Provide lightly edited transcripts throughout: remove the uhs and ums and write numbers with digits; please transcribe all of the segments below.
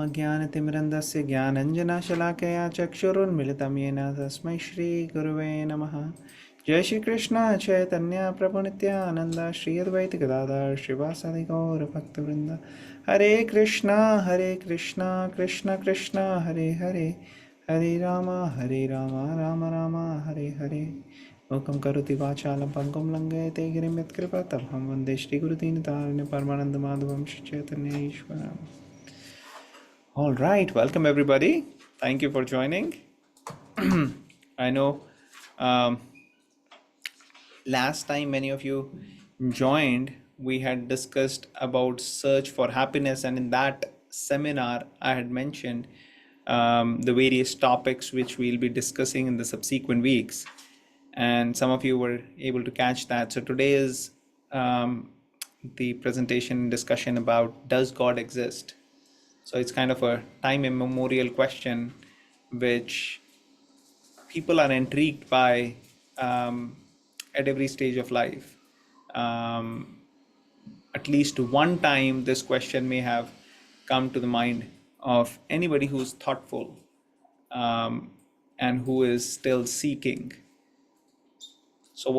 अज्ञानतिमिरन्दस्य ज्ञानञ्जनशलाकया चक्षुरुन्मिलितं येन तस्मै श्रीगुरुवे नमः। जय श्रीकृष्ण चैतन्य प्रभु नित्यानन्द श्री अद्वैत गदाधर श्रीवासादि गौरभक्तवृन्द। हरे कृष्णा कृष्ण कृष्ण हरे हरे, हरे राम राम राम हरे हरे। मूकं करोति वाचालं पङ्गुं लङ्घयते गिरिं यत्कृपातमहं वन्दे श्रीगुरुदीनतारिणीं परमानन्दमाधवं Sri Chaitanya ईश्वरम्। All right, welcome everybody. Thank you for joining. I know um, last time many of you joined, we had discussed about search for happiness, and in that seminar, I had mentioned the various topics which we'll be discussing in the subsequent weeks, and some of you were able to catch that. So today is the presentation discussion about does God exist? So it's kind of a time immemorial question which people are intrigued by at every stage of life. At least one time, this question may have come to the mind of anybody who's thoughtful and who is still seeking. So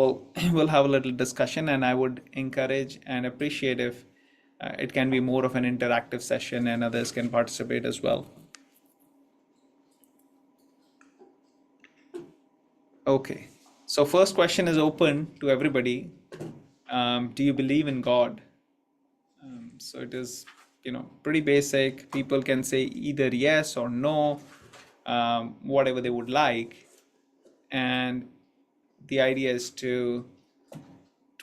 we'll have a little discussion, and I would encourage and appreciate if it can be more of an interactive session and others can participate as well. Okay, so first question is open to everybody. Do you believe in God? So it is, pretty basic. People can say either yes or no, whatever they would like. And the idea is to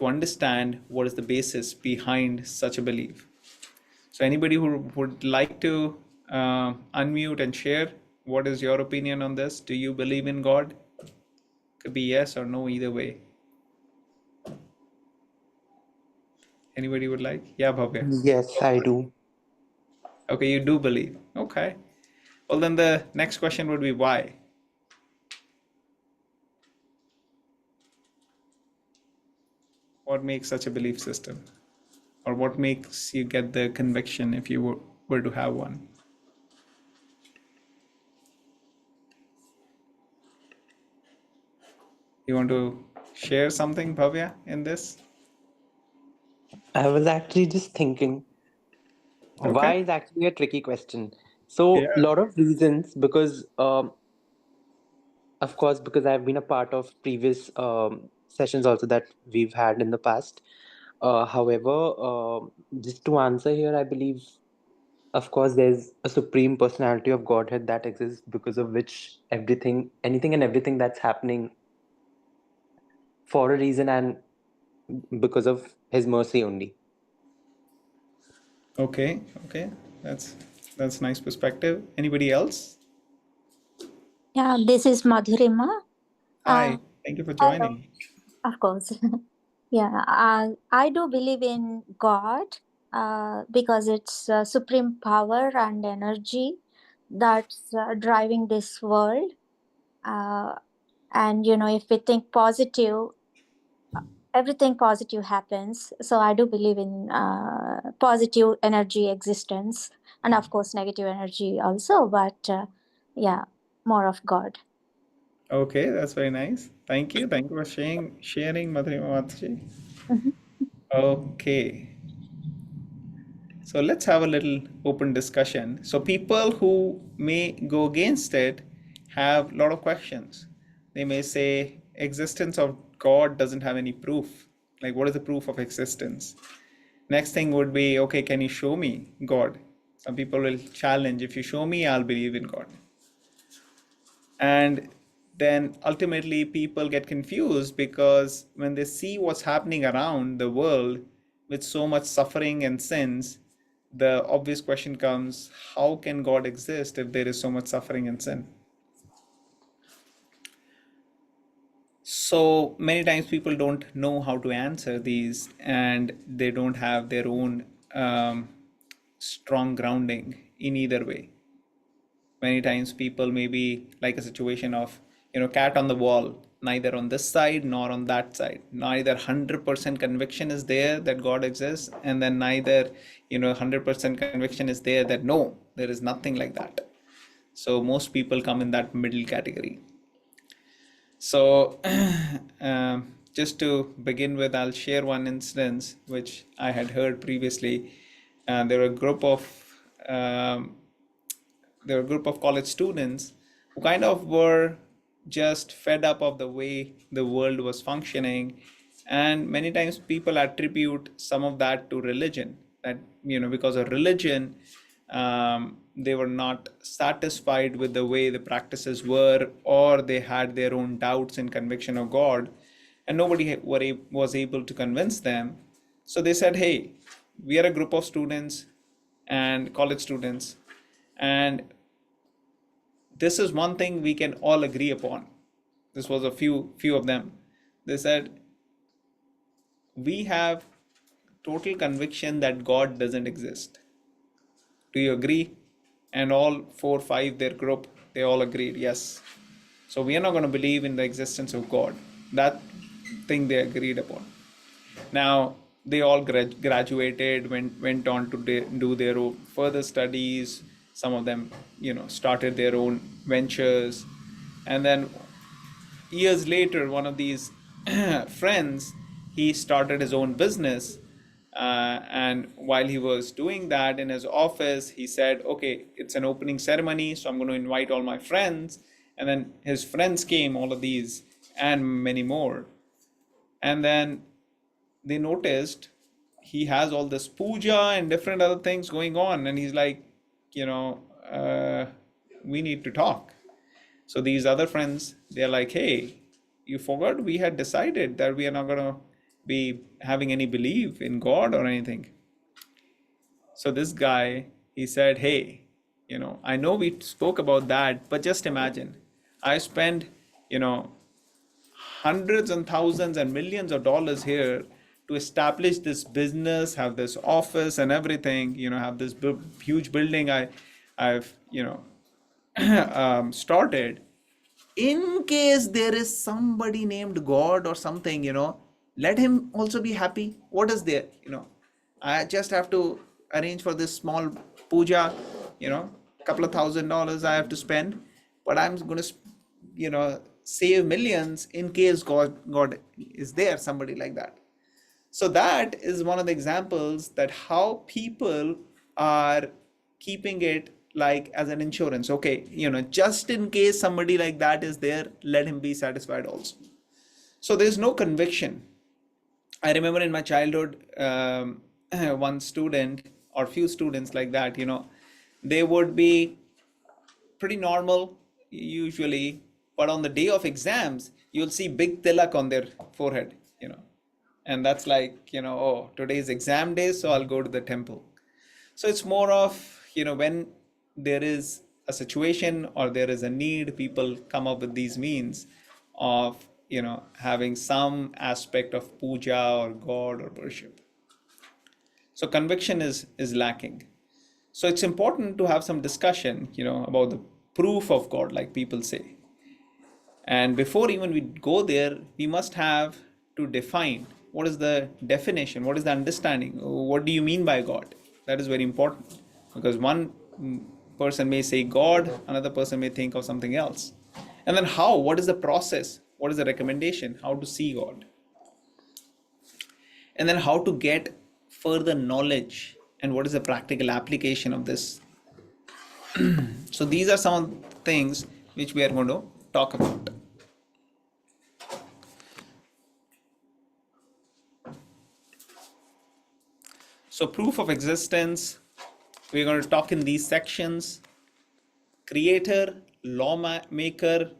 understand what is the basis behind such a belief. So anybody who would like to unmute and share, what is your opinion on this? Do you believe in God? Could be yes or no, either way. Anybody would like? Yeah, Bhavya. Yes, I do. Okay, you do believe. Okay. Well, then the next question would be why? What makes such a belief system? Or what makes you get the conviction if you were to have one? You want to share something, Bhavya, in this? I was actually just thinking, Okay. why is actually a tricky question. So, Yeah. lot of reasons because, of course, because I've been a part of previous sessions also that we've had in the past. However, just to answer here, I believe, of course, there's a supreme personality of Godhead that exists because of which anything and everything that's happening for a reason and because of His mercy only. Okay. Okay. That's nice perspective. Anybody else? Yeah, this is Madhurima. Hi. Thank you for Hello. joining. Of course. Yeah, I do believe in God because it's supreme power and energy that's driving this world. Uh, and, if we think positive, everything positive happens. So I do believe in positive energy existence, and of course, negative energy also. But yeah, more of God. Okay, that's very nice. Thank you. Thank you for sharing, Madhurima Mataji. Mhm. Okay. So let's have a little open discussion. So people who may go against it have a lot of questions. They may say existence of God doesn't have any proof. Like, what is the proof of existence? Next thing would be, okay, can you show me God? Some people will challenge, if you show me, I'll believe in God. And then ultimately people get confused because when they see what's happening around the world with so much suffering and sins, the obvious question comes, how can God exist if there is so much suffering and sin? So many times people don't know how to answer these, and they don't have their own strong grounding in either way. Many times people may be like a situation of, cat on the wall, neither on this side nor on that side. Neither 100% conviction is there that God exists, and then neither 100% conviction is there that no, There is nothing like that. So most people come in that middle category. So just to begin with, I'll share one instance which I had heard previously. There were a group of college students who kind of were just fed up of the way the world was functioning, and many times people attribute some of that to religion, that because of religion they were not satisfied with the way the practices were, or they had their own doubts and conviction of God, and nobody was able to convince them. So they said, hey, we are a group of students and college students, and this is one thing we can all agree upon. This was a few of them. They said, we have total conviction that God doesn't exist. Do you agree? And all 4 5 their group, they all agreed, yes. So we are not going to believe in the existence of God. That thing they agreed upon. Now they all graduated, went on to do their own further studies. Some of them started their own ventures, and then years later, one of these friends, he started his own business, and while he was doing that in his office, he said, okay, it's an opening ceremony, so I'm going to invite all my friends. And then his friends came, all of these and many more, and then they noticed he has all this puja and different other things going on, and he's like, we need to talk. So these other friends, they're like, hey, you forgot we had decided that we are not going to be having any belief in God or anything. So this guy, he said, hey, I know we spoke about that, but just imagine, I spend, hundreds and thousands and millions of dollars here to establish this business, have this office and everything, have this huge building I've started. In case there is somebody named God or something, let him also be happy. What is there? I just have to arrange for this small puja, couple of $1,000 I have to spend, but I'm going to, save millions in case God is there, somebody like that. So that is one of the examples that how people are keeping it like as an insurance. Okay, just in case somebody like that is there, let him be satisfied also. So there's no conviction. I remember in my childhood, one student or few students like that, they would be pretty normal usually, but on the day of exams, you'll see big tilak on their forehead, and that's like, oh, today's exam day, so I'll go to the temple. So it's more of, when there is a situation or there is a need, people come up with these means of, having some aspect of puja or God or worship. So conviction is lacking. So it's important to have some discussion, about the proof of God, like people say. And before even we go there, we must have to define what is the definition, what is the understanding, what do you mean by God? That is very important, because one person may say God, another person may think of something else. And then what is the process, what is the recommendation, how to see God, and then how to get further knowledge, and what is the practical application of this. So these are some of the things which we are going to talk about. So proof of existence, we're going to talk in these sections. Creator, lawmaker,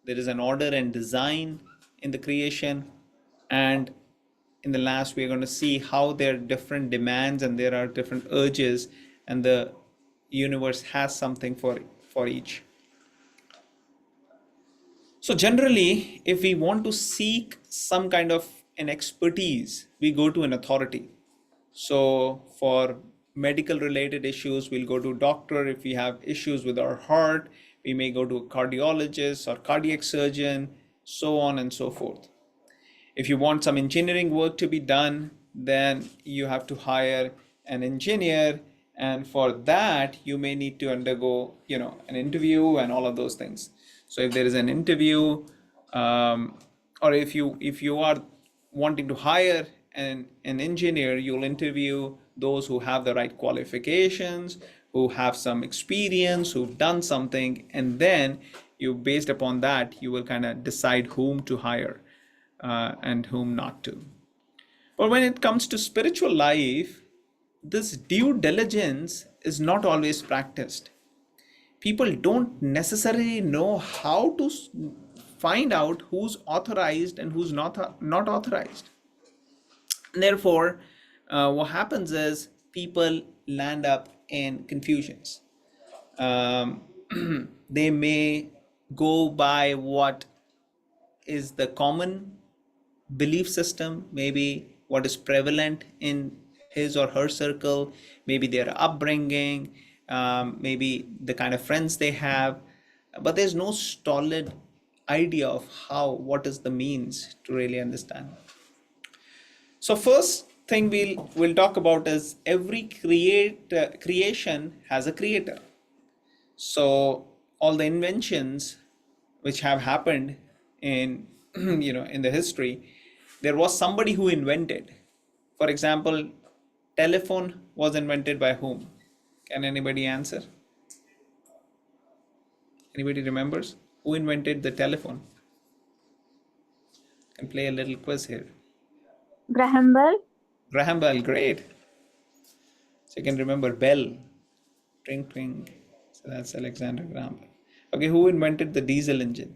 there is an order and design in the creation. And in the last, we're going to see how there are different demands and there are different urges, and the universe has something for each. So generally, if we want to seek some kind of an expertise, we go to an authority. So for medical related issues, we'll go to a doctor. If we have issues with our heart, we may go to a cardiologist or cardiac surgeon, so on and so forth. If you want some engineering work to be done, then you have to hire an engineer. And for that, you may need to undergo, an interview and all of those things. So if there is an interview, or if you are wanting to hire an engineer, you'll interview those who have the right qualifications, who have some experience, who've done something, and then based upon that, you will kind of decide whom to hire and whom not to. But when it comes to spiritual life, this due diligence is not always practiced. People don't necessarily know how to find out who's authorized and who's not authorized. Therefore, what happens is people land up in confusions. Um, they may go by what is the common belief system, maybe what is prevalent in his or her circle, maybe their upbringing, maybe the kind of friends they have, but there's no solid idea of what is the means to really understand. So first thing we'll talk about is every creation has a creator. So all the inventions which have happened in in the history, there was somebody who invented. For example, telephone was invented by whom? Can anybody answer? Anybody remembers who invented the telephone? Can play a little quiz here. Graham Bell. Graham Bell, great. So you can remember Bell, tring tring. So that's Alexander Graham Bell. Okay, who invented the diesel engine?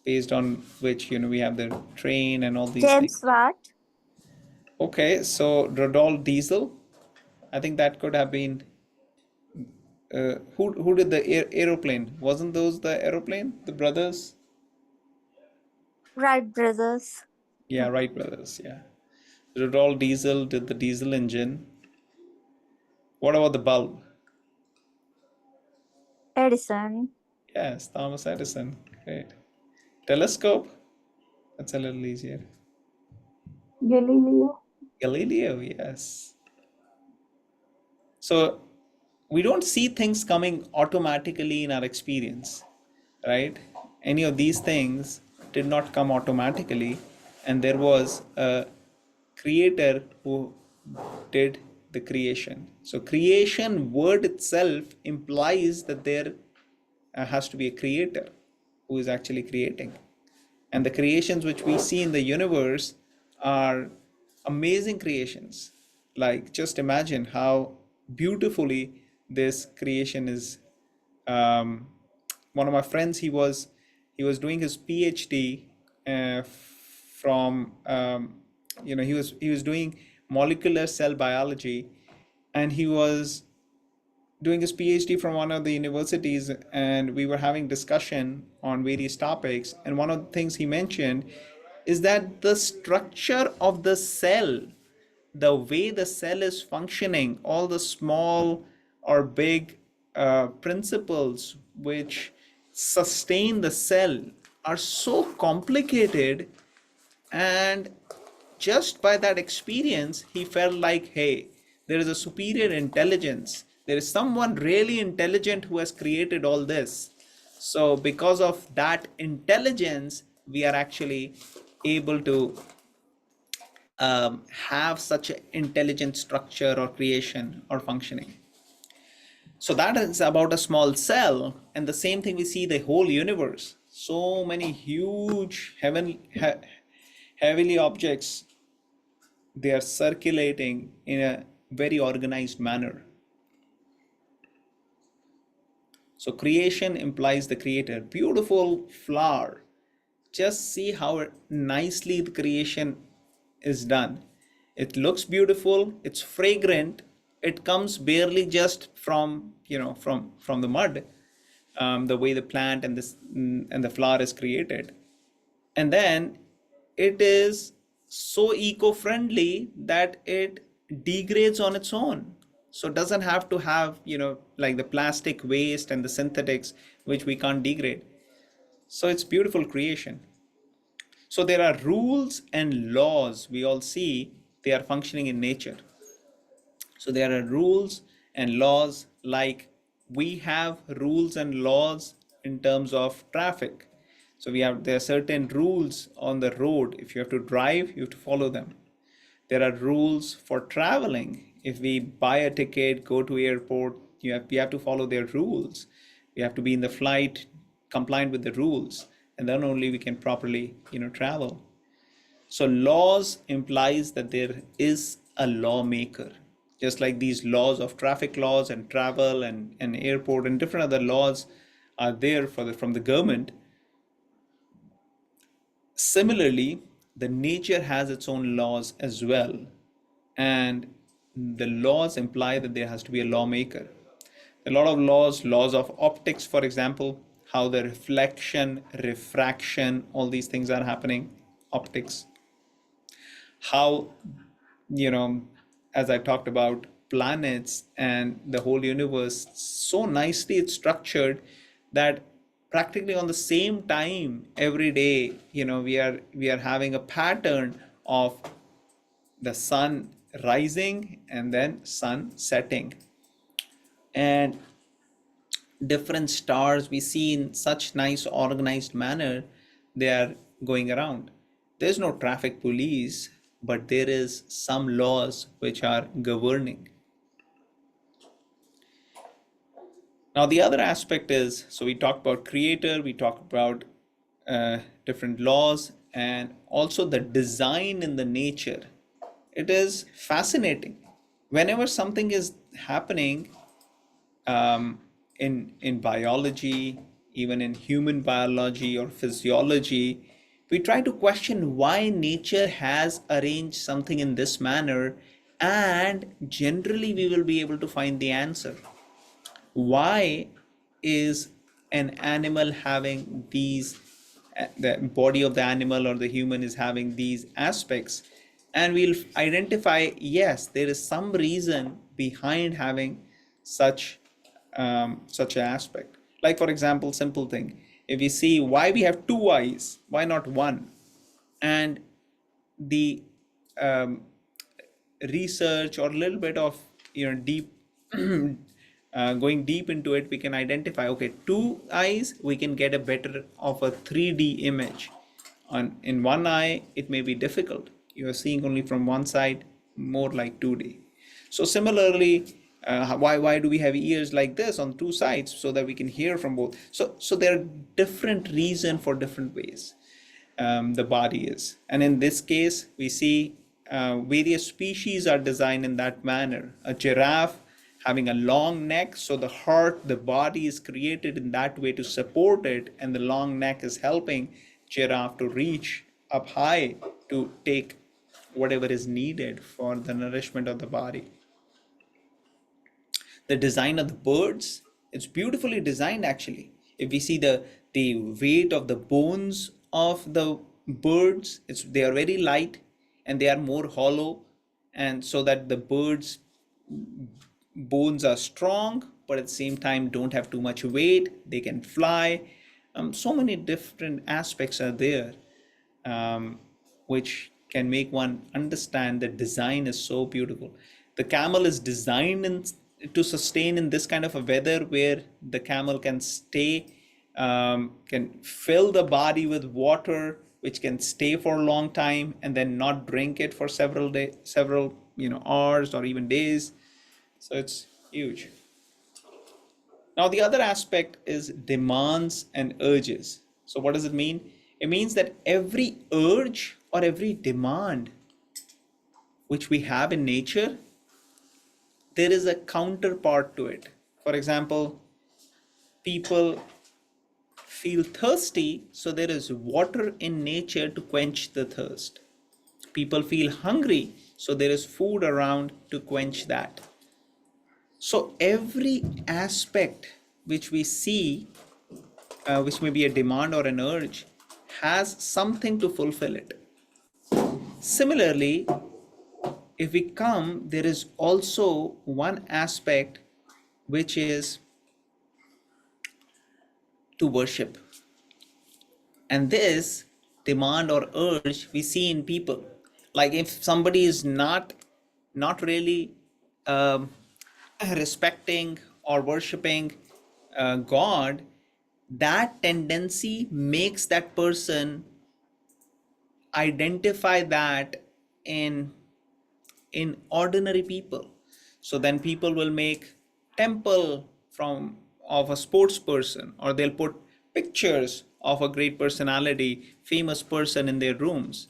Based on which we have the train and all these James things. Watt. Okay, so Rudolf Diesel. I think that could have been who did the aeroplane? Wasn't those the aeroplane? The brothers? Wright brothers. Yeah, Wright brothers. Yeah, Rudolf Diesel did the diesel engine. What about the bulb? Edison. Yes, Thomas Edison. Great. Telescope? That's a little easier. Galileo. Galileo, yes. So we don't see things coming automatically in our experience, right? Any of these things did not come automatically, and there was a creator who did the creation. So creation word itself implies that there has to be a creator who is actually creating. And the creations which we see in the universe are amazing creations. Like, just imagine how beautifully this creation is. One of my friends, he was doing his PhD from he was doing molecular cell biology, and he was doing his PhD from one of the universities, and we were having discussion on various topics. And one of the things he mentioned is that the structure of the cell, the way the cell is functioning, all the small or big principles which sustain the cell are so complicated. And just by that experience, he felt like, hey, there is a superior intelligence. There is someone really intelligent who has created all this. So because of that intelligence, we are actually able to have such an intelligent structure or creation or functioning. So that is about a small cell. And the same thing we see the whole universe. So many huge heavenly objects, they are circulating in a very organized manner. So creation implies the creator. Beautiful flower. Just see how nicely the creation is done. It looks beautiful. It's fragrant. It comes barely just from from the mud, the way the plant and the flower is created, and then it is so eco-friendly that it degrades on its own. So it doesn't have to have like the plastic waste and the synthetics which we can't degrade. So it's beautiful creation. So there are rules and laws we all see, they are functioning in nature. So there are rules and laws, like we have rules and laws in terms of traffic. So there are certain rules on the road. If you have to drive, you have to follow them. There are rules for traveling. If we buy a ticket, go to airport, we have to follow their rules. We have to be in the flight compliant with the rules, and then only we can properly, travel. So laws implies that there is a lawmaker. Just like these laws of traffic laws and travel and airport and different other laws are there from the government. Similarly, the nature has its own laws as well, and the laws imply that there has to be a lawmaker. A lot of laws of optics, for example, how the reflection, refraction, all these things are happening, optics. How, as I talked about planets and the whole universe, so nicely it's structured that practically on the same time every day, we are having a pattern of the sun rising and then sun setting, and different stars we see in such nice organized manner. They are going around. There's no traffic police, but there is some laws which are governing. Now the other aspect is, so we talked about creator, we talked about different laws, and also the design in the nature. It is fascinating. Whenever something is happening in biology, even in human biology or physiology, we try to question why nature has arranged something in this manner, and generally we will be able to find the answer. Why is an animal having these, the body of the animal or the human is having these aspects? And we'll identify, yes, there is some reason behind having such an aspect. Like, for example, simple thing. If we see why we have two eyes, why not one? And the research or a little bit of deep going deep into it, we can identify, okay, two eyes, we can get a better of a 3D image. In one eye, it may be difficult. You are seeing only from one side, more like 2D. So similarly, why do we have ears like this on two sides, so that we can hear from both? So there are different reasons for different ways the body is. And in this case, we see various species are designed in that manner. A giraffe having a long neck, so the body is created in that way to support it, and the long neck is helping giraffe to reach up high to take whatever is needed for the nourishment of the body. The design of the birds, it's beautifully designed actually. If we see the weight of the bones of the birds, they are very light and they are more hollow, and so that the birds bones are strong, but at the same time don't have too much weight. They can fly. So many different aspects are there, which can make one understand that design is so beautiful. The camel is designed to sustain in this kind of a weather, where the camel can stay, can fill the body with water, which can stay for a long time and then not drink it for several hours or even days. So it's huge. Now, the other aspect is demands and urges. So what does it mean? It means that every urge or every demand which we have in nature, there is a counterpart to it. For example, people feel thirsty, so there is water in nature to quench the thirst. People feel hungry, so there is food around to quench that. So every aspect which we see, which may be a demand or an urge, has something to fulfill it. Similarly, if we come, there is also one aspect which is to worship. And this demand or urge we see in people. Like if somebody is not really um, respecting or worshiping God, that tendency makes that person identify that in ordinary people. So then people will make temple from of a sports person, or they'll put pictures of a great personality, famous person in their rooms.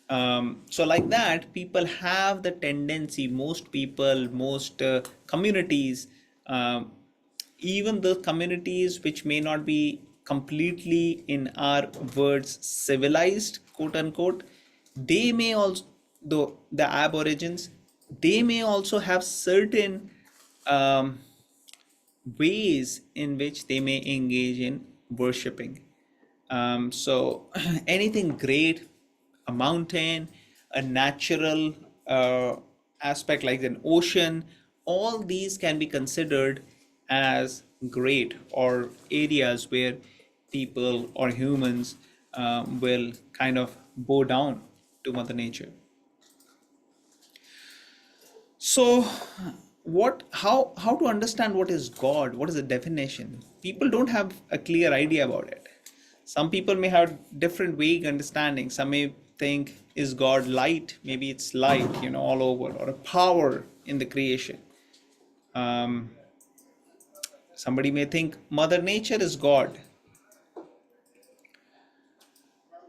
So like that, people have the tendency, most people, most communities, um, even the communities which may not be completely, in our words, civilized, quote unquote, they may also, the aborigines, they may also have certain um, ways in which they may engage in worshipping. So anything great, a mountain, a natural aspect like an ocean, all these can be considered as great, or areas where people or humans will kind of bow down to Mother Nature. So, how to understand what is God? What is the definition? People don't have a clear idea about it. Some people may have different vague understanding. Some may think, is God light? Maybe it's light, all over, or a power in the creation. Um, Somebody may think Mother Nature is God.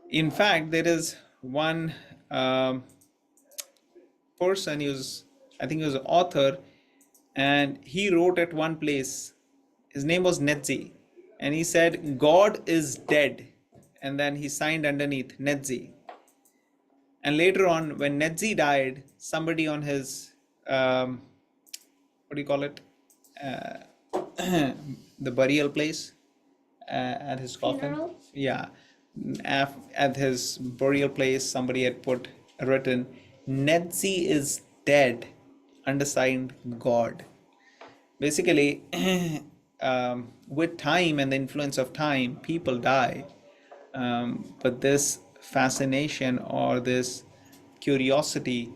In fact, there is one person, I think he was an author, and he wrote at one place, his name was Netzi, and he said, God is dead. And then he signed underneath Netzi. And later on, when Netzi died, somebody on his, what do you call it? The burial place at his coffin. Funeral? Yeah. At his burial place, somebody had written, Netzi is dead, undersigned God. Basically, with time and the influence of time, people die. But this fascination, or this curiosity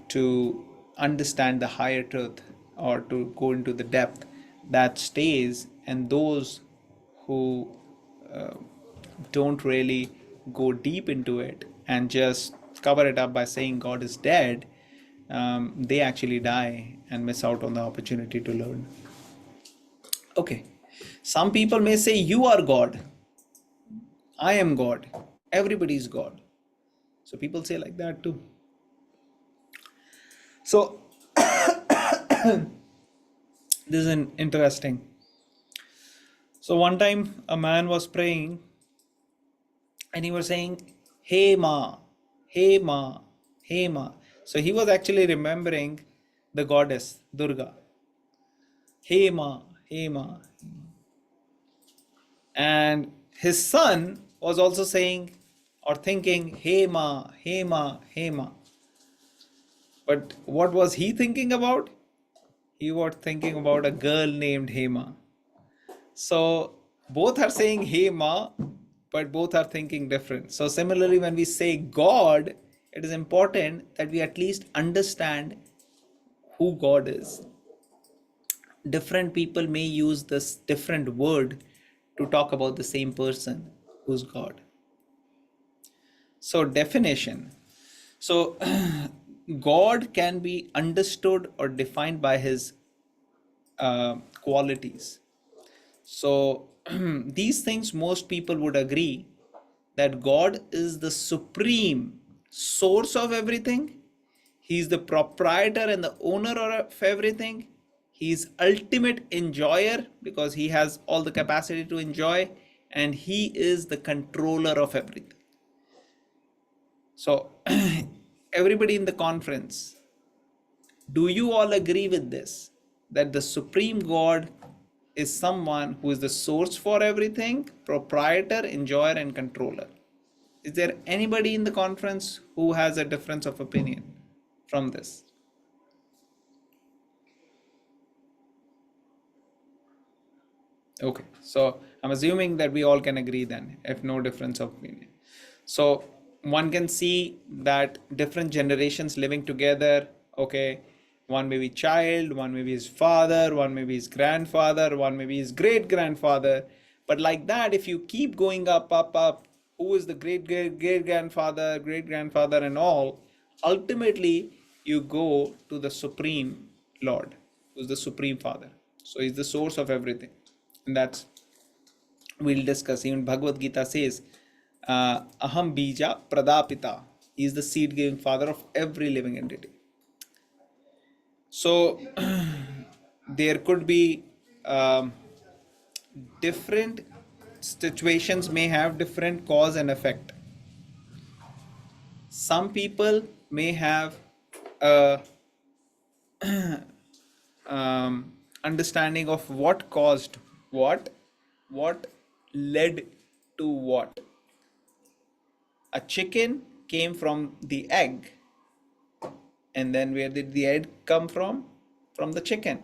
to understand the higher truth, or to go into the depth, that stays. And those who don't really go deep into it and just cover it up by saying God is dead, they actually die and miss out on the opportunity to learn. Okay, some people may say, you are God, I am God, everybody is God. So people say like that too. So this is an interesting. So one time a man was praying, and he was saying, hey ma, hey ma, hey ma. So he was actually remembering the goddess Durga. Hey ma, hey ma. And his son was also saying or thinking, hey ma, hey ma, hey ma. But what was he thinking about? He was thinking about a girl named Hema. So both are saying hey ma, but both are thinking different. So similarly, when we say God, it is important that we at least understand who God is. Different people may use this different word to talk about the same person who's God. So definition. So God can be understood or defined by his qualities. So these things, most people would agree that God is the supreme source of everything. He's the proprietor and the owner of everything. He's ultimate enjoyer because he has all the capacity to enjoy, and he is the controller of everything. So everybody in the conference, do you all agree with this? That the supreme God is someone who is the source for everything, proprietor, enjoyer, and controller. Is there anybody in the conference who has a difference of opinion from this? Okay, so I'm assuming that we all can agree then, if no difference of opinion. So one can see that different generations living together, okay, One may be child, one may be his father, one may be his grandfather, one may be his great grandfather. But like that, if you keep going up, who is the great grandfather, and all, ultimately you go to the Supreme Lord, who's the Supreme Father. So he's the source of everything. And that's, we'll discuss. Even Bhagavad Gita says, Aham Bija Pradapita. He is the seed giving father of every living entity. So there could be different situations may have different cause and effect. Some people may have a understanding of what caused what led to what. A chicken came from the egg, and then where did the egg come from? From the chicken.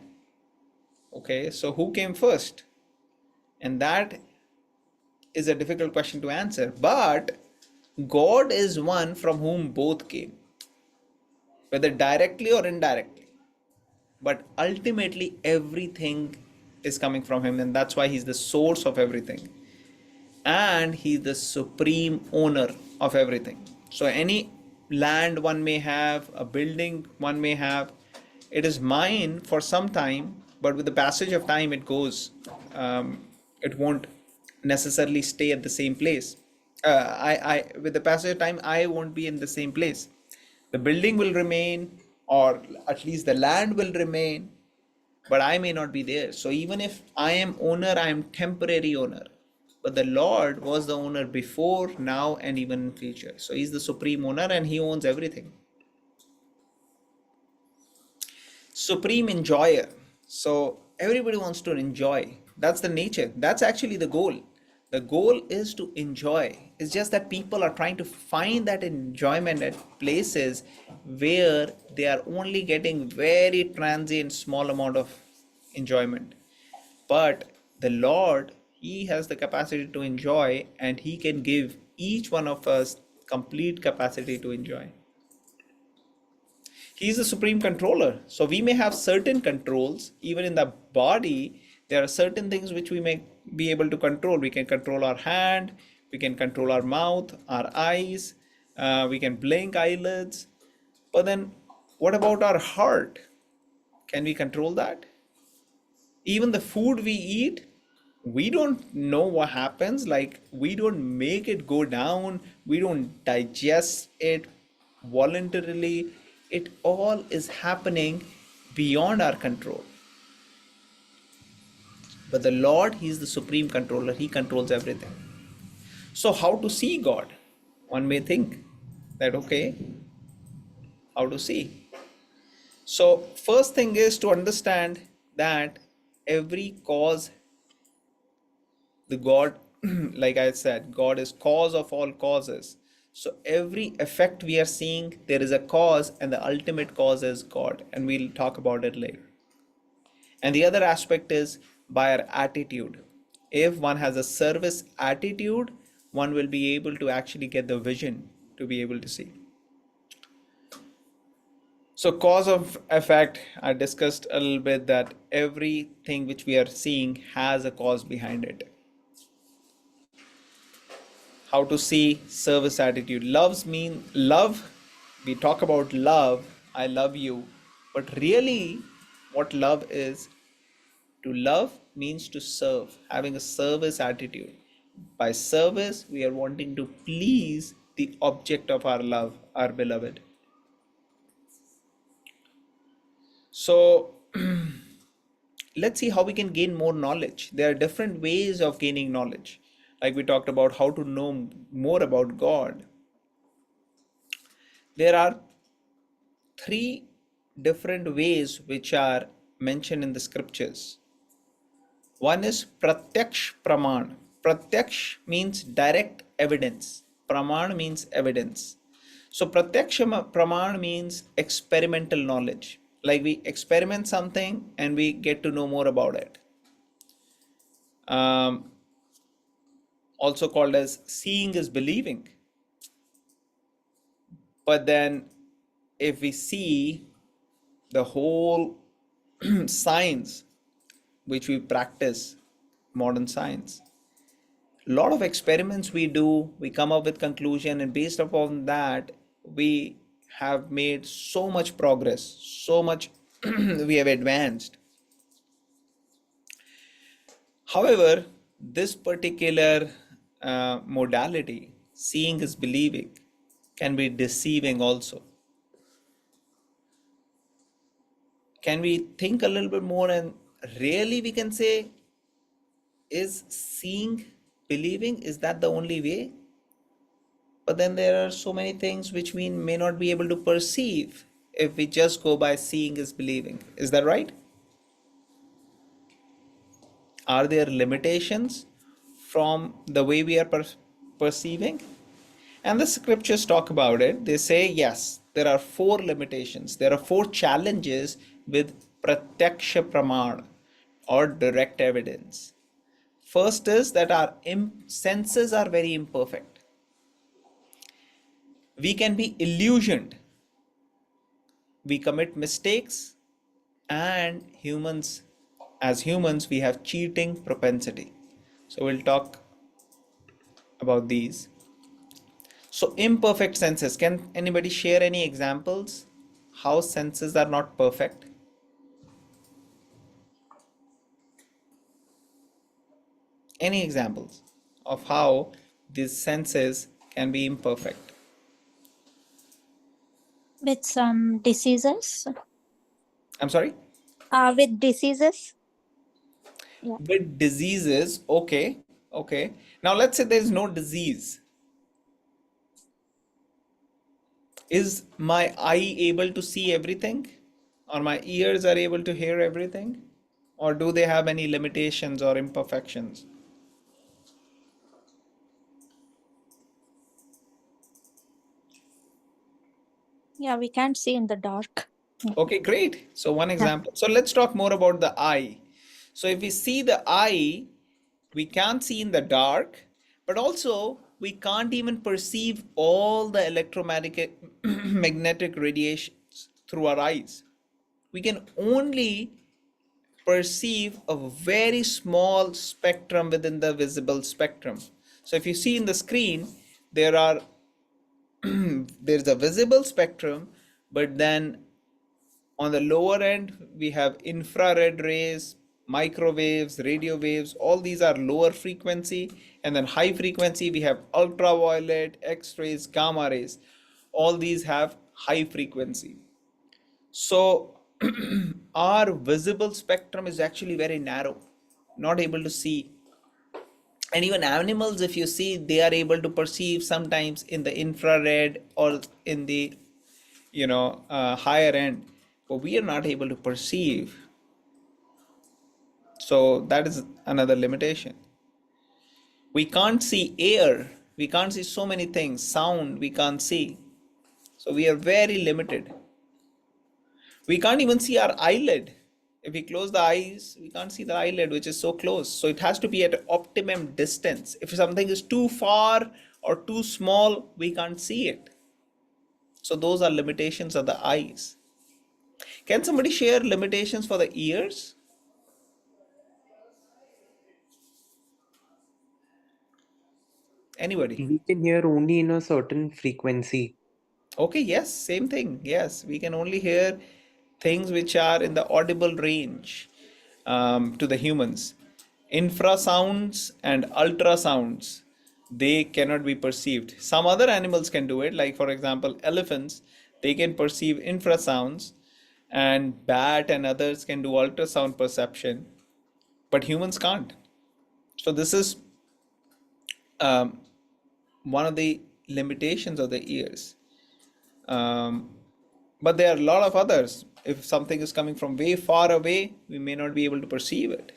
Okay, so who came first? And that is a difficult question to answer. But God is one from whom both came, whether directly or indirectly. But ultimately, everything is coming from Him, and that's why He's the source of everything. And He's the supreme owner of everything. So, any land one may have, a building one may have, it is mine for some time, but with the passage of time, it goes. It won't necessarily stay at the same place. With the passage of time, I won't be in the same place. The building will remain, or at least the land will remain, but I may not be there. So even if I am owner, I am temporary owner. But the Lord was the owner before, now, and even in future. So He's the supreme owner and He owns everything. Supreme enjoyer. So everybody wants to enjoy. That's the nature. That's actually the goal. The goal is to enjoy. It's just that people are trying to find that enjoyment at places where they are only getting very transient, small amount of enjoyment. But the Lord, He has the capacity to enjoy, and He can give each one of us complete capacity to enjoy. He is the supreme controller. So we may have certain controls, even in the body. There are certain things which we may be able to control. We can control our hand, we can control our mouth, our eyes, we can blink eyelids. But then what about our heart? Can we control that? Even the food we eat, we don't know what happens. Like, we don't make it go down, we don't digest it voluntarily. It all is happening beyond our control. But the Lord, He is the supreme controller. He controls everything. So how to see God? One may think that, okay, how to see? So first thing is to understand that every cause, the God, like I said, God is cause of all causes. So every effect we are seeing, there is a cause, and the ultimate cause is God, and we'll talk about it later. And the other aspect is by our attitude. If one has a service attitude, one will be able to actually get the vision to be able to see. So cause of effect, I discussed a little bit that everything which we are seeing has a cause behind it. How to see service attitude. Love. We talk about love. I love you. But really, what love is, to love means to serve, having a service attitude. By service, we are wanting to please the object of our love, our beloved. So let's see how we can gain more knowledge. There are different ways of gaining knowledge. Like we talked about how to know more about God. There are 3 different ways which are mentioned in the scriptures. One is Pratyaksh Praman. Pratyaksh means direct evidence. Praman means evidence. So Pratyaksh Praman means experimental knowledge. Like, we experiment something and we get to know more about it. Also called as seeing is believing. But then if we see the whole science which we practice, modern science, a lot of experiments we do, we come up with conclusion, and based upon that we have made so much progress, so much we have advanced. However, this particular modality, seeing is believing, can be deceiving also. Can we think a little bit more, and really we can say, is seeing believing, is that the only way? But then there are so many things which we may not be able to perceive if we just go by seeing is believing. Is that right? Are there limitations from the way we are perceiving? And the scriptures talk about it. They say, yes, there are 4 limitations. There are 4 challenges with pratyaksha praman, or direct evidence. First is that our senses are very imperfect. We can be illusioned. We commit mistakes, and as humans, we have cheating propensity. So we'll talk about these. So imperfect senses, can anybody share any examples how senses are not perfect? Any examples of how these senses can be imperfect? With some diseases. I'm sorry? With diseases. Yeah. With diseases, okay. Now let's say there is no disease. Is my eye able to see everything? Or my ears are able to hear everything? Or do they have any limitations or imperfections? Yeah, we can't see in the dark. Okay, great. So one example. So let's talk more about the eye. So if we see the eye, we can't see in the dark, but also we can't even perceive all the electromagnetic magnetic radiations through our eyes. We can only perceive a very small spectrum within the visible spectrum. So if you see in the screen, there's a visible spectrum, but then on the lower end, we have infrared rays, microwaves, radio waves. All these are lower frequency. And then high frequency, we have ultraviolet, X-rays, gamma rays. All these have high frequency. So our visible spectrum is actually very narrow, not able to see. And even animals, if you see, they are able to perceive sometimes in the infrared or in the higher end, but we are not able to perceive. So that is another limitation. We can't see air, we can't see so many things. Sound we can't see, so we are very limited. We can't even see our eyelid. If we close the eyes, we can't see the eyelid, which is so close. So it has to be at an optimum distance. If something is too far or too small, we can't see it. So those are limitations of the eyes. Can somebody share limitations for the ears? Anybody? We can hear only in a certain frequency. Okay, yes, same thing. Yes, we can only hear things which are in the audible range to the humans. Infrasounds and ultrasounds, they cannot be perceived. Some other animals can do it, like for example, elephants, they can perceive infrasounds, and bat and others can do ultrasound perception, but humans can't. So this is one of the limitations of the ears. But there are a lot of others. If something is coming from way far away, we may not be able to perceive it.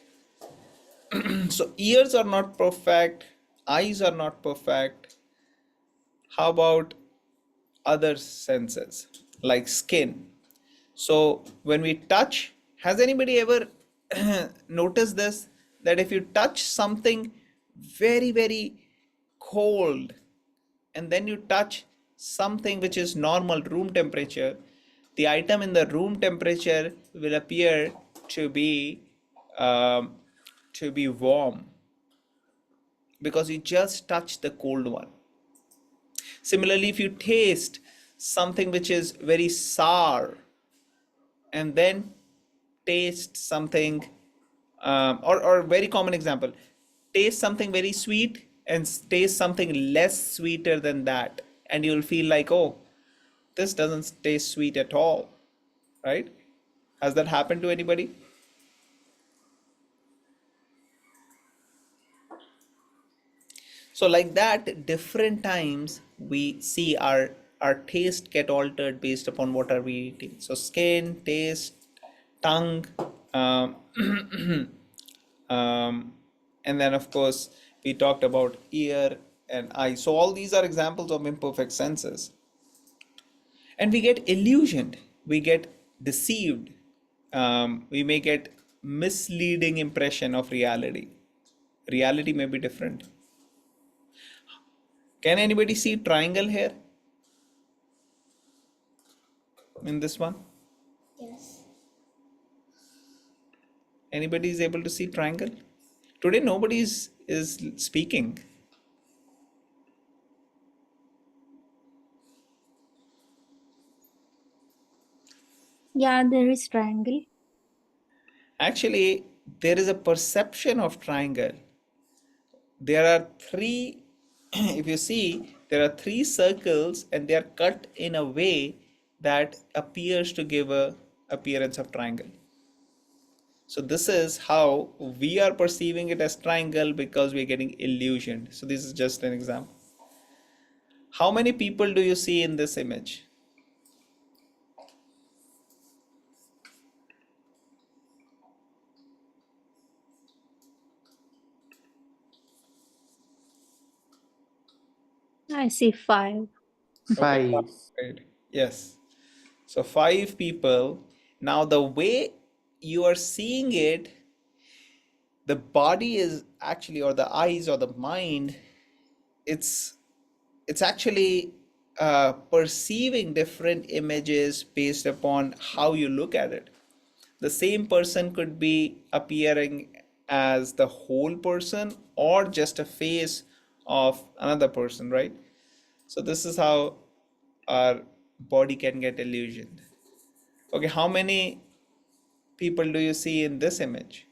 So ears are not perfect, eyes are not perfect. How about other senses like skin? So when we touch, has anybody ever noticed this, that if you touch something very, very cold and then you touch something which is normal room temperature, the item in the room temperature will appear to be um, warm because you just touched the cold one. Similarly, if you taste something which is very sour and then taste something, or very common example, taste something very sweet and taste something less sweeter than that, and you'll feel like, oh, this doesn't taste sweet at all, right? Has that happened to anybody? So like that, different times we see our taste get altered based upon what are we eating. So skin, taste, tongue, um, and then of course we talked about ear and eye. So all these are examples of imperfect senses, and we get illusioned, we get deceived, we may get misleading impression of reality. Reality may be different. Can anybody see triangle here in this one? Yes. Anybody is able to see triangle? Today nobody is speaking. Yeah, there is triangle. Actually, there is a perception of triangle. There are three, if you see, there are three circles and they are cut in a way that appears to give a appearance of triangle. So this is how we are perceiving it as triangle because we are getting illusioned. So this is just an example. How many people do you see in this image? I see 5. Okay, 5. right. Yes. So 5 people. Now the way you are seeing it, the body is actually, or the eyes or the mind, it's actually perceiving different images based upon how you look at it. The same person could be appearing as the whole person or just a face of another person, right? So this is how our body can get illusioned. Okay, how many people do you see in this image?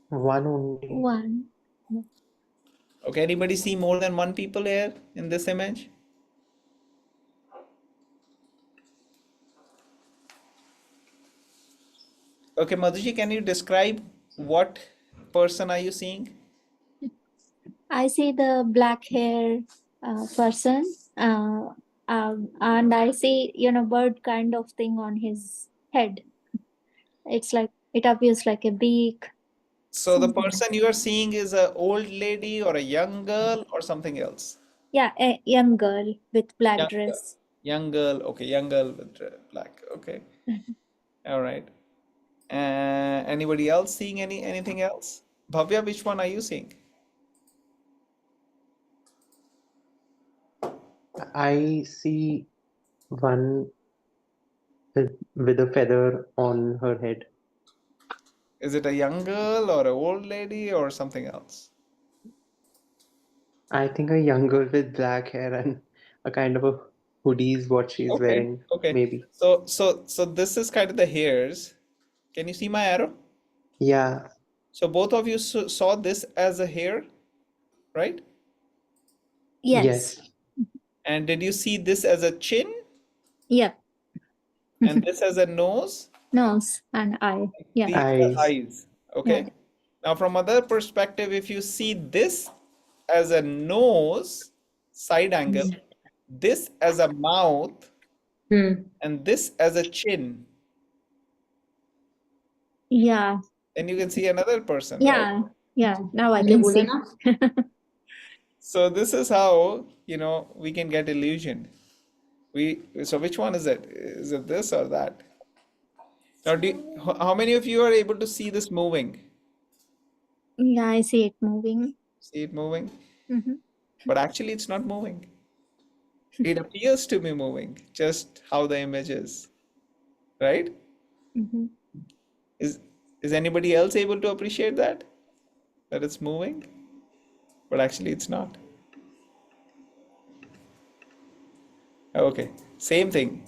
One only. 1. Okay, anybody see more than one people here in this image? Okay, Madhuji, can you describe what person are you seeing? I see the black hair person, and I see, bird kind of thing on his head. It's like, it appears like a beak. So the Something like person you are seeing is an old lady or a young girl or something else? Yeah, a young girl with black Young girl. dress. Young girl. Okay, young girl with black. Okay. All right. Anybody else seeing anything else? Bhavya, which one are you seeing? I see one with a feather on her head. Is it a young girl or an old lady or something else? I think a young girl with black hair and a kind of a hoodie is what she's Okay. wearing, Okay. maybe. So this is kind of the hairs. Can you see my arrow? Yeah, So both of you saw this as a hair, right? Yes. yes. And did you see this as a chin Yeah. and this as a nose? Nose and eye. Yeah. These are Eyes. eyes. Okay. Yeah. Now, from other perspective, if you see this as a nose, side angle, this as a mouth, and this as a chin, Yeah. then you can see another person, right? Yeah. Yeah. Now I can see. So this is how, we can get illusion. So which one is it? Is it this or that? Now, how many of you are able to see this moving? Yeah, I see it moving. See it moving? Mm-hmm. But actually, it's not moving. It appears to be moving, just how the image is, right? Mm-hmm. Is is anybody else able to appreciate that? That it's moving, but actually it's not. Okay, same thing.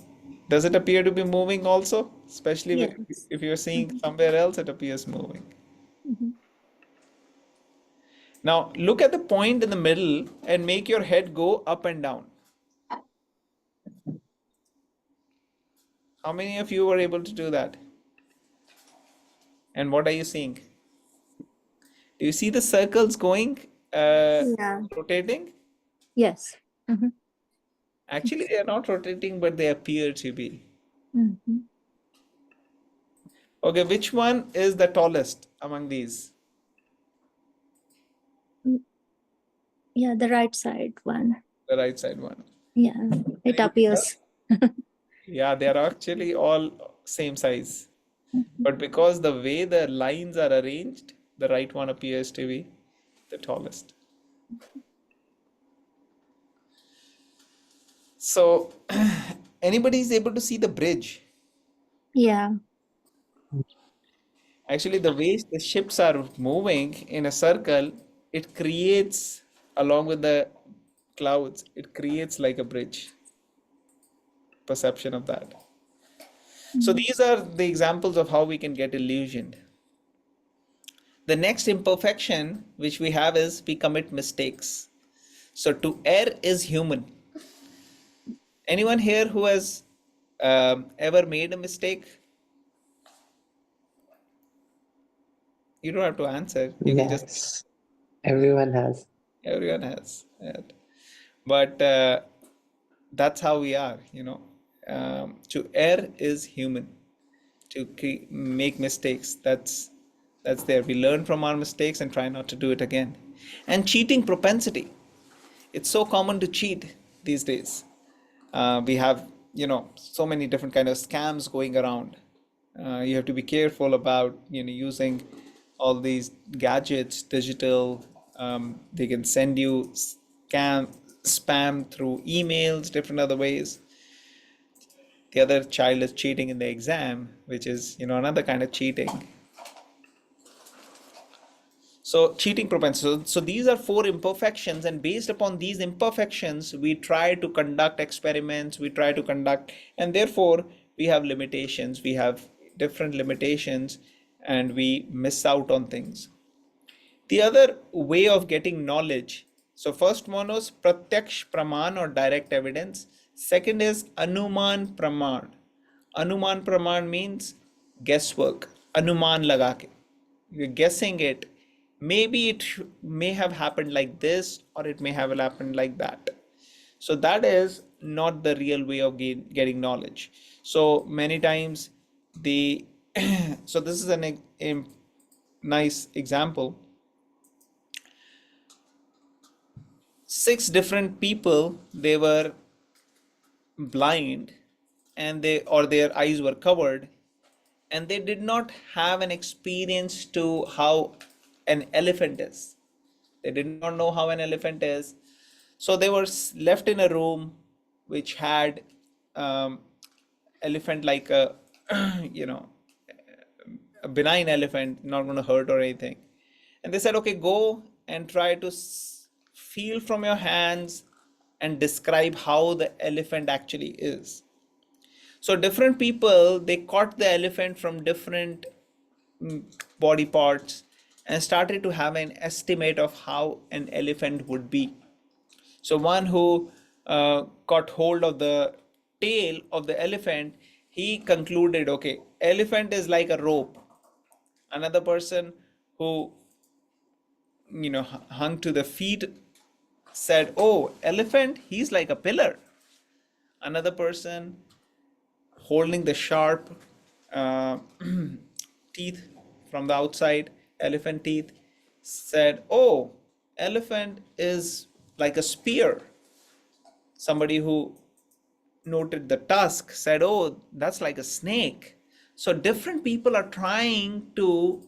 Does it appear to be moving also? Especially Yes. if you're seeing Mm-hmm. somewhere else, it appears moving. Mm-hmm. Now look at the point in the middle and make your head go up and down. How many of you were able to do that? And what are you seeing? Do you see the circles going, Yeah. rotating? Yes. Mm-hmm. Actually, they are not rotating, but they appear to be. Mm-hmm. Okay, which one is the tallest among these? Yeah, the right side one. The right side one. Yeah, it Anybody else? appears. Yeah, they are actually all same size. But because the way the lines are arranged, the right one appears to be the tallest. So, anybody is able to see the bridge. Yeah. Actually, the way the ships are moving in a circle, it creates, along with the clouds, it creates like a bridge. Perception of that. So, Mm. these are the examples of how we can get illusioned. The next imperfection which we have is we commit mistakes. So, to err is human. Anyone here who has ever made a mistake? You don't have to answer. You can just, Yes, everyone has. everyone has. Yeah. But that's how we are, you know. To err is human. To make mistakes, that's there. We learn from our mistakes and try not to do it again. And cheating propensity. It's so common to cheat these days. We have, you know, so many different kind of scams going around. You have to be careful about, you know, using all these gadgets, digital. They can send you spam through emails, different other ways. The other child is cheating in the exam, which is, you know, another kind of cheating. So cheating propensity. So these are four imperfections, and based upon these imperfections, we try to conduct experiments, we try to conduct, and therefore we have limitations, we have different limitations, and we miss out on things. The other way of getting knowledge. So first one was pratyaksh praman or direct evidence. Second is anuman praman. Anuman praman means guesswork. Anuman lagake. You're guessing it. Maybe it may have happened like this, or it may have happened like that. So that is not the real way of getting knowledge. So many times the so this is a nice example. 6 different people, they were blind, and they, or their eyes were covered, and they did not have an experience to how an elephant is. They did not know how an elephant is. So they were left in a room which had um, elephant like a you know, a benign elephant, not going to hurt or anything. And they said, okay, go and try to feel from your hands and describe how the elephant actually is. So different people, they caught the elephant from different body parts and started to have an estimate of how an elephant would be. So one who got hold of the tail of the elephant, he concluded, okay, elephant is like a rope. Another person who, you know, hung to the feet said, oh, elephant, he's like a pillar. Another person holding the sharp uh, teeth from the outside, elephant teeth, said, oh, elephant is like a spear. Somebody who noted the tusk said, oh, that's like a snake. So different people are trying to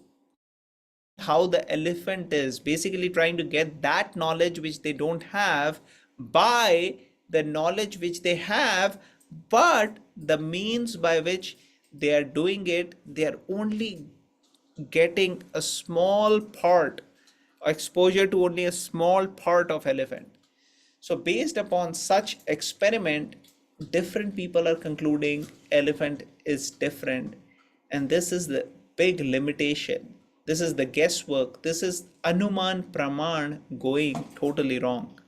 how the elephant is, basically trying to get that knowledge which they don't have by the knowledge which they have, but the means by which they are doing it, they are only getting a small part, exposure to only a small part of elephant. So based upon such experiment, different people are concluding elephant is different. And this is the big limitation. This is the guesswork. This is Anuman Praman going totally wrong.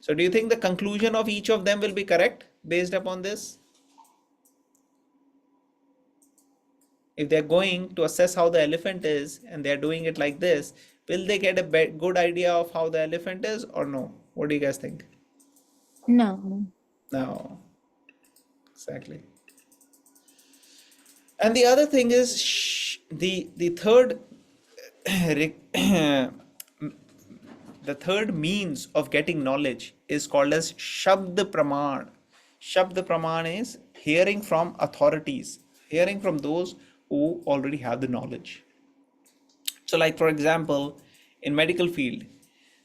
So do you think the conclusion of each of them will be correct based upon this? If they're going to assess how the elephant is and they're doing it like this, will they get a good idea of how the elephant is or no? What do you guys think? No. No, exactly. And the other thing is the third the third means of getting knowledge is called as Shabd Praman. Shabd Praman is hearing from authorities, hearing from those who already have the knowledge. So like for example, in medical field,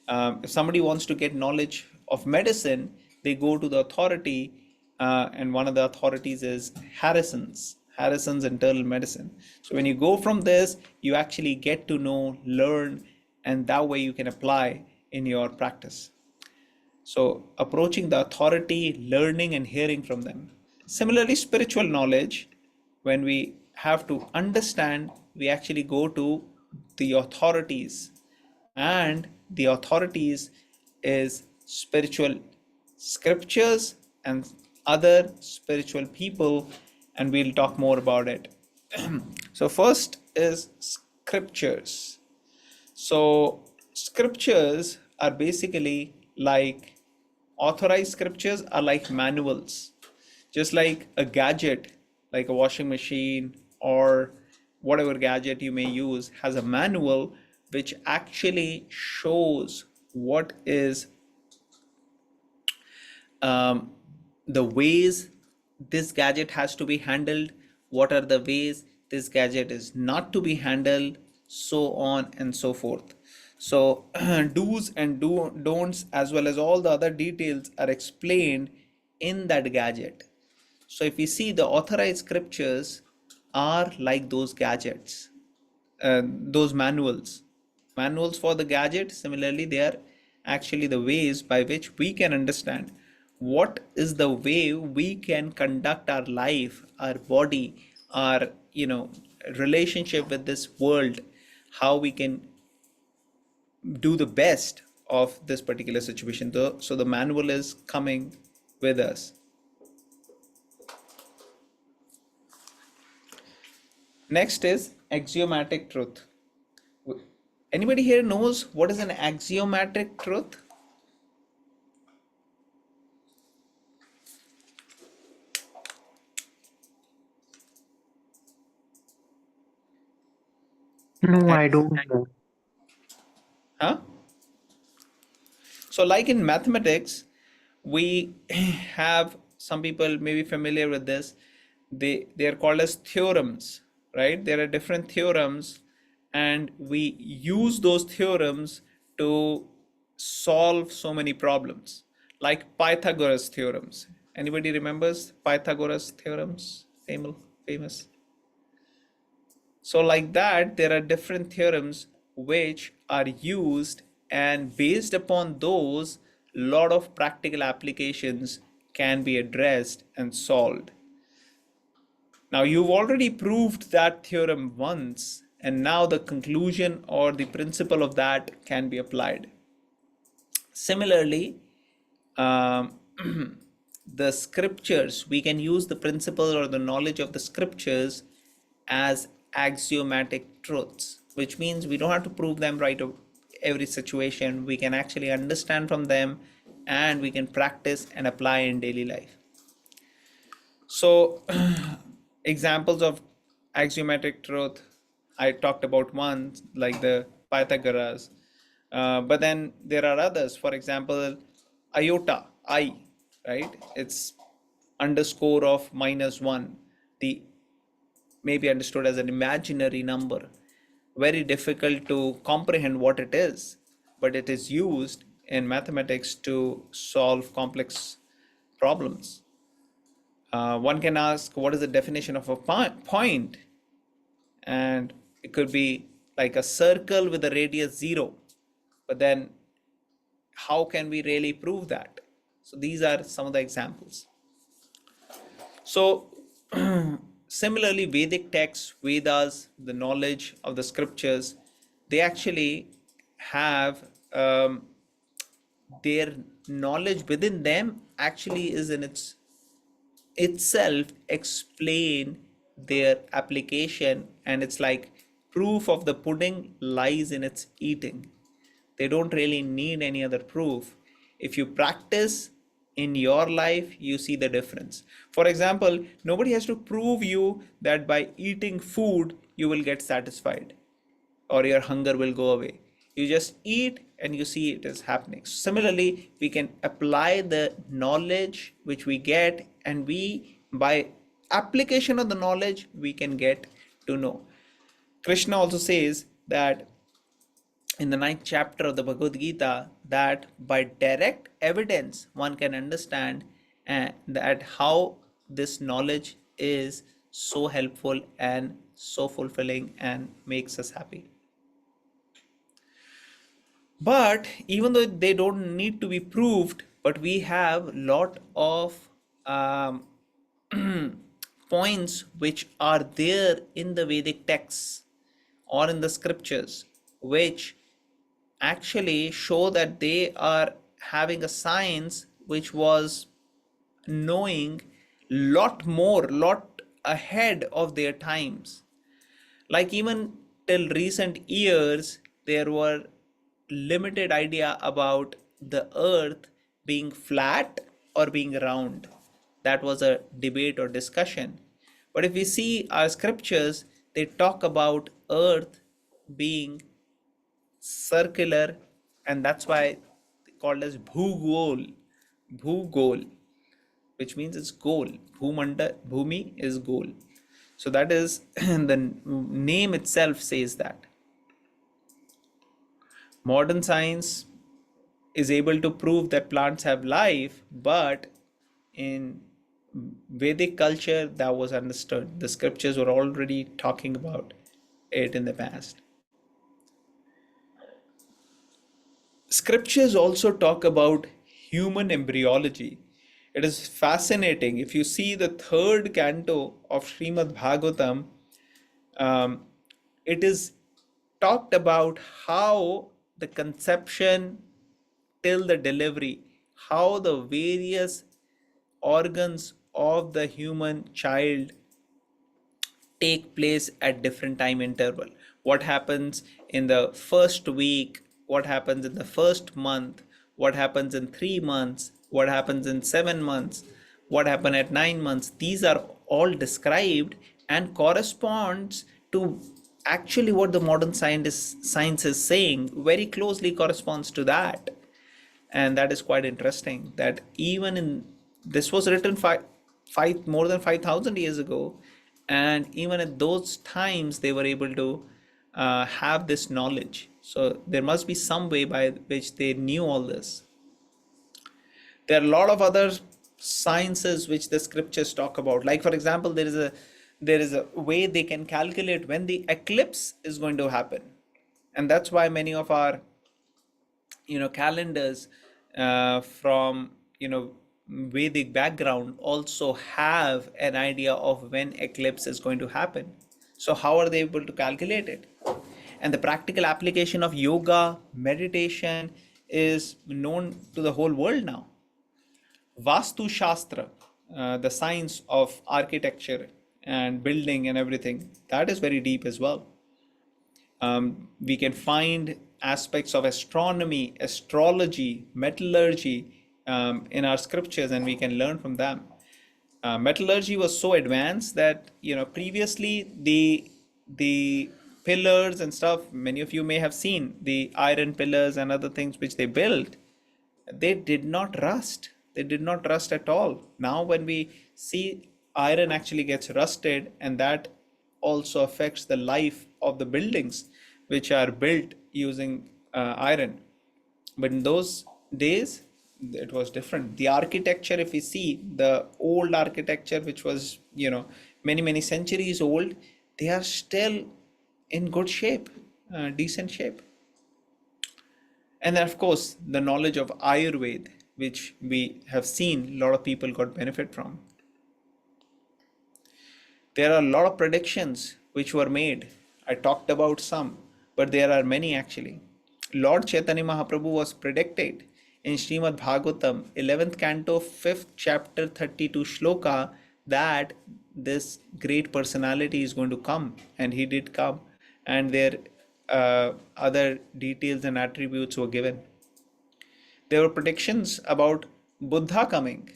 if somebody wants to get knowledge of medicine, they go to the authority, and one of the authorities is Harrison's Internal Medicine. So when you go from this, you actually get to know, learn, and that way you can apply in your practice. So approaching the authority, learning and hearing from them. Similarly, spiritual knowledge, when we have to understand, we actually go to the authorities, and the authorities is spiritual scriptures and other spiritual people, and we'll talk more about it. So first is scriptures. So scriptures are basically like authorized scriptures are like manuals, just like a gadget, like a washing machine or whatever gadget you may use has a manual which actually shows what is the ways this gadget has to be handled, what are the ways this gadget is not to be handled, so on and so forth. So do's and don'ts as well as all the other details are explained in that gadget. So if we see, the authorized scriptures are like those gadgets, those manuals for the gadget. Similarly, they are actually the ways by which we can understand what is the way we can conduct our life, our body, our relationship with this world, how we can do the best of this particular situation. So the manual is coming with us. Next is axiomatic truth. Anybody here knows what is an axiomatic truth? No, I don't know. Huh? So like in mathematics, we have, some people may be familiar with this, they are called as theorems, right? There are different theorems, and we use those theorems to solve so many problems, like Pythagoras theorems. Anybody remembers Pythagoras theorems? Famous. So like that, there are different theorems which are used, and based upon those, lot of practical applications can be addressed and solved. Now you've already proved that theorem once, and now the conclusion or the principle of that can be applied. Similarly, the scriptures, we can use the principle or the knowledge of the scriptures as axiomatic truths, which means we don't have to prove them right of every situation. We can actually understand from them, and we can practice and apply in daily life. So examples of axiomatic truth, I talked about one, like the Pythagoras, but then there are others. For example, iota, I, right? It's underscore of -1. The may be understood as an imaginary number. very difficult to comprehend what it is, but it is used in mathematics to solve complex problems. One can ask, what is the definition of a point? And it could be like a circle with a radius 0. But then how can we really prove that? So these are some of the examples. So similarly, Vedic texts, Vedas, the knowledge of the scriptures, they actually have their knowledge within them actually is in itself explain their application, and it's like proof of the pudding lies in its eating. They don't really need any other proof. If you practice in your life, you see the difference. For example, nobody has to prove you that by eating food you will get satisfied or your hunger will go away. You just eat and you see it is happening. Similarly, we can apply the knowledge which we get, and we, by application of the knowledge, we can get to know. Krishna also says that in the 9th chapter of the Bhagavad Gita, that by direct evidence one can understand that how this knowledge is so helpful and so fulfilling and makes us happy. But even though they don't need to be proved, but we have a lot of points which are there in the Vedic texts or in the scriptures, which actually show that they are having a science which was knowing lot ahead of their times. Like even till recent years, there were limited idea about the earth being flat or being round. That was a debate or discussion. But if we see our scriptures, they talk about earth being circular, and that's why called as bhugol, which means it's goal. Bhumi is goal. So that is the name itself says that. Modern science is able to prove that plants have life, but in Vedic culture that was understood. The scriptures were already talking about it in the past. Scriptures also talk about human embryology. It is fascinating. If you see the 3rd canto of Srimad Bhagavatam, it is talked about how the conception till the delivery, how the various organs of the human child take place at different time interval. What happens in the first week, what happens in the first month, what happens in 3 months, what happens in 7 months, what happened at 9 months. These are all described and corresponds to actually what the modern science is saying, very closely corresponds to that. And that is quite interesting that even in this was written more than 5,000 years ago, and even at those times they were able to have this knowledge. So there must be some way by which they knew all this. There are a lot of other sciences which the scriptures talk about. Like for example, there is a way they can calculate when the eclipse is going to happen, and that's why many of our calendars from Vedic background also have an idea of when eclipse is going to happen. So how are they able to calculate it? And the practical application of yoga, meditation is known to the whole world now. Vastu Shastra, the science of architecture and building and everything, that is very deep as well. We can find aspects of astronomy, astrology, metallurgy in our scriptures, and we can learn from them. Metallurgy was so advanced that previously the pillars and stuff, many of you may have seen the iron pillars and other things which they built, they did not rust. They did not rust at all. Now when we see iron actually gets rusted, and that also affects the life of the buildings. which are built using iron. But in those days, it was different. The architecture, if we see the old architecture, which was, many centuries old, they are still in good shape, decent shape. And then, of course, the knowledge of Ayurveda, which we have seen a lot of people got benefit from. There are a lot of predictions which were made. I talked about some, but there are many actually. Lord Chaitanya Mahaprabhu was predicted in Srimad Bhagavatam, 11th canto, 5th chapter, 32 shloka, that this great personality is going to come, and he did come, and their other details and attributes were given. There were predictions about Buddha coming,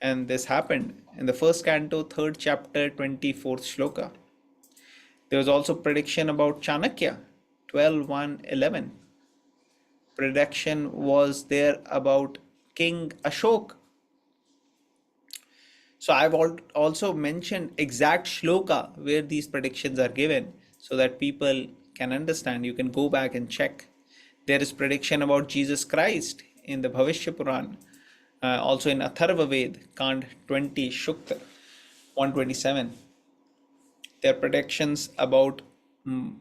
and this happened in the first canto, third chapter, 24th shloka. There was also prediction about Chanakya, 12:1:11. Prediction was there about King Ashok. So I've also mentioned exact shloka where these predictions are given so that people can understand. You can go back and check. There is prediction about Jesus Christ in the Bhavishya Puran, also in Atharva Ved, Kand 20, Shukta 127. There are predictions about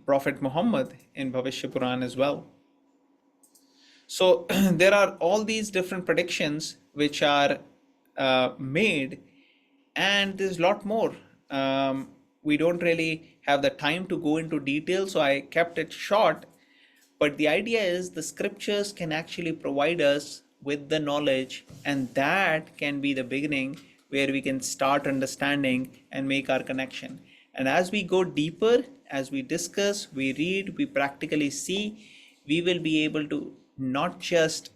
Prophet Muhammad in Bhavishya Puran as well. So there are all these different predictions which are made, and there's a lot more. We don't really have the time to go into detail, so I kept it short. But the idea is the scriptures can actually provide us with the knowledge, and that can be the beginning where we can start understanding and make our connection. And as we go deeper, as we discuss, we read, we practically see, we will be able to not just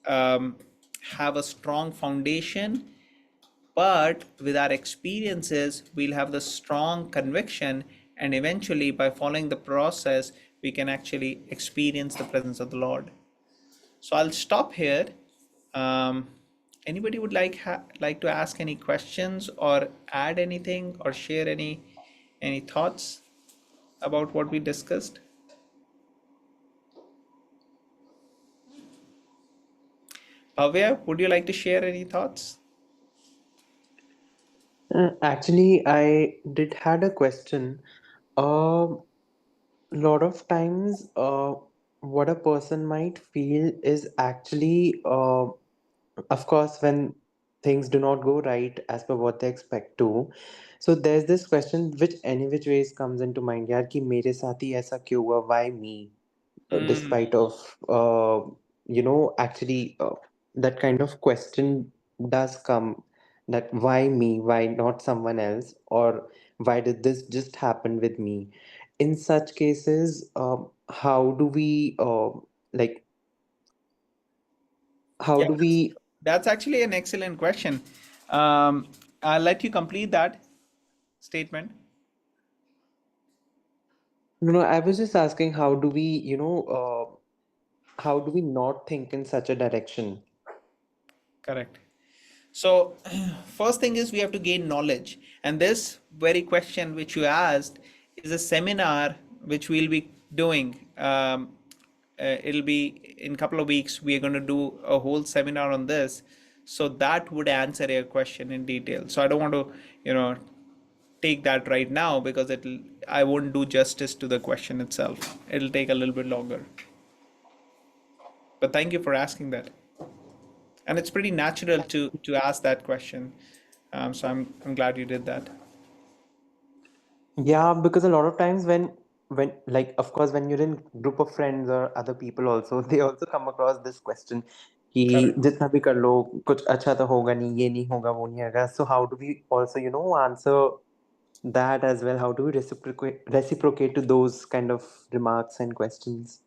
have a strong foundation, but with our experiences, we'll have the strong conviction, and eventually, by following the process, we can actually experience the presence of the Lord. So I'll stop here. Anybody would like to ask any questions or add anything or share any thoughts about what we discussed? Bhavya, would you like to share any thoughts? Actually, I did had a question. A lot of times, what a person might feel is actually, of course, when things do not go right as per what they expect to. So there's this question which any which ways comes into mind, यार कि मेरे साथ ही ऐसा क्यों हुआ? Why me? Despite of actually that kind of question does come, that why me, why not someone else, or why did this just happen with me? In such cases, how do we like how Yeah, do we that's actually an excellent question. I'll let you complete that statement. no, I was just asking, how do we how do we not think in such a direction? Correct. So, first thing is we have to gain knowledge. And this very question which you asked is a seminar which we'll be doing. It'll be in a couple of weeks. We are going to do a whole seminar on this. So that would answer your question in detail. So I don't want to, take that right now because I won't do justice to the question itself. It'll take a little bit longer. But thank you for asking that. And it's pretty natural to ask that question. So I'm glad you did that. Yeah, because a lot of times when like of course when you're in group of friends or other people also, they also come across this question कि Correct. जितना भी कर लो कुछ अच्छा तो होगा नहीं, ये नहीं होगा, वो नहीं होगा. So how do we also answer that as well? How do we reciprocate to those kind of remarks and questions?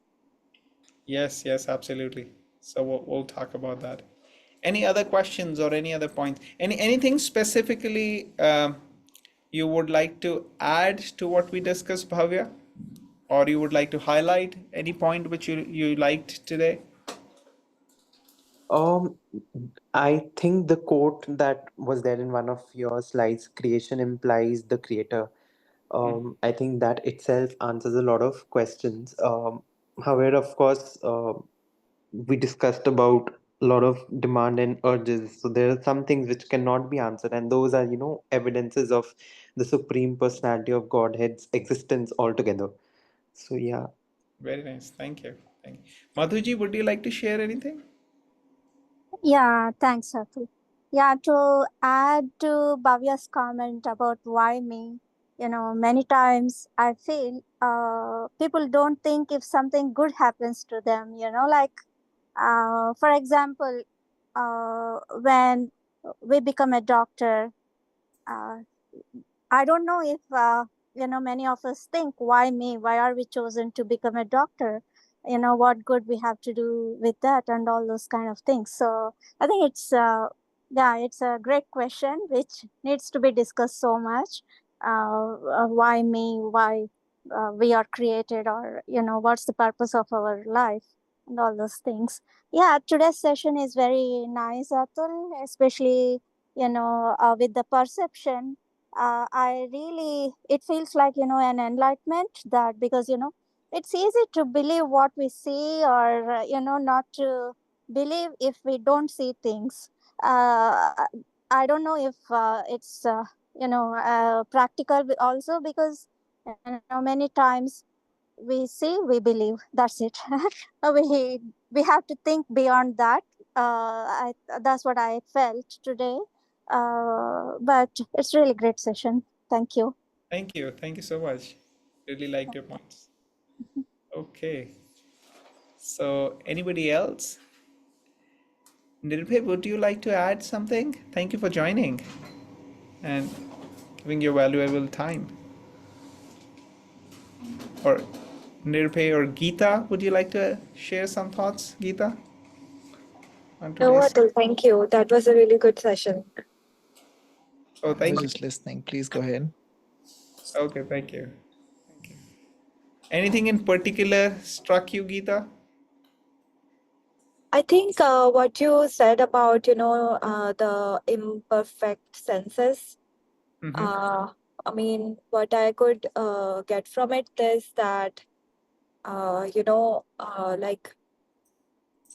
Yes, absolutely. So we'll talk about that. Any other questions or any other points? Anything specifically you would like to add to what we discussed, Bhavya? Or you would like to highlight any point which you liked today? Um, I think the quote that was there in one of your slides, creation implies the creator. I think that itself answers a lot of questions. However, of course, we discussed about a lot of demand and urges. So there are some things which cannot be answered, and those are, evidences of the Supreme Personality of Godhead's existence altogether. So yeah. Very nice. Thank you. Thank you. Madhuji, would you like to share anything? Yeah, thanks, Atul. Yeah, to add to Bhavya's comment about why me, many times I feel people don't think if something good happens to them, like, for example, when we become a doctor, uh, I don't know if many of us think, why me? Why are we chosen to become a doctor? What good we have to do with that, and all those kind of things. So I think it's a great question which needs to be discussed so much. Why me? Why we are created, or what's the purpose of our life, and all those things. Yeah, today's session is very nice, Atul, especially with the perception. I really, it feels like, an enlightenment, that because, it's easy to believe what we see, or, not to believe if we don't see things. Uh, I don't know if it's, practical also, because, many times we see, we believe, that's it. we we have to think beyond that. That's what I felt today. But it's really great session. Thank you. Thank you. Thank you so much. Really liked your points. Okay. So anybody else? Nirbhay, would you like to add something? Thank you for joining and giving your valuable time. Or Nirbhay or Geeta, would you like to share some thoughts, Geeta, on No, today's? Atul, thank you. That was a really good session. Oh, I thank was you. just listening. Please go ahead. Okay, thank you. Thank you. Anything in particular struck you, Geeta? I think what you said about, the imperfect senses, Mm-hmm. I mean, what I could get from it is that, like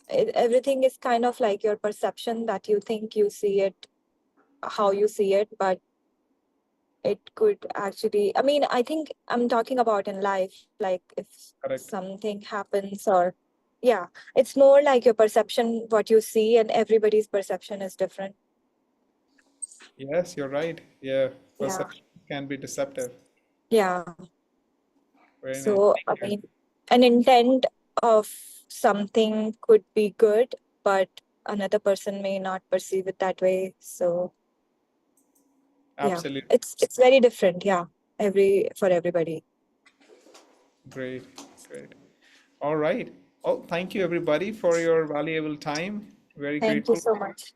everything is kind of like your perception, that you think you see it, how you see it, but it could actually, I mean, I think I'm talking about in life, like if Correct. something happens, or yeah, it's more like your perception, what you see, and everybody's perception is different. Yes, you're right. Yeah, Yeah. perception can be deceptive. Yeah. Very nice. So, I Thank you. mean, an intent of something could be good, but another person may not perceive it that way. So, yeah, Absolutely. it's very different. Yeah, for everybody. Great. Great. All right. Well, thank you everybody for your valuable time. Very Thank you grateful. so much.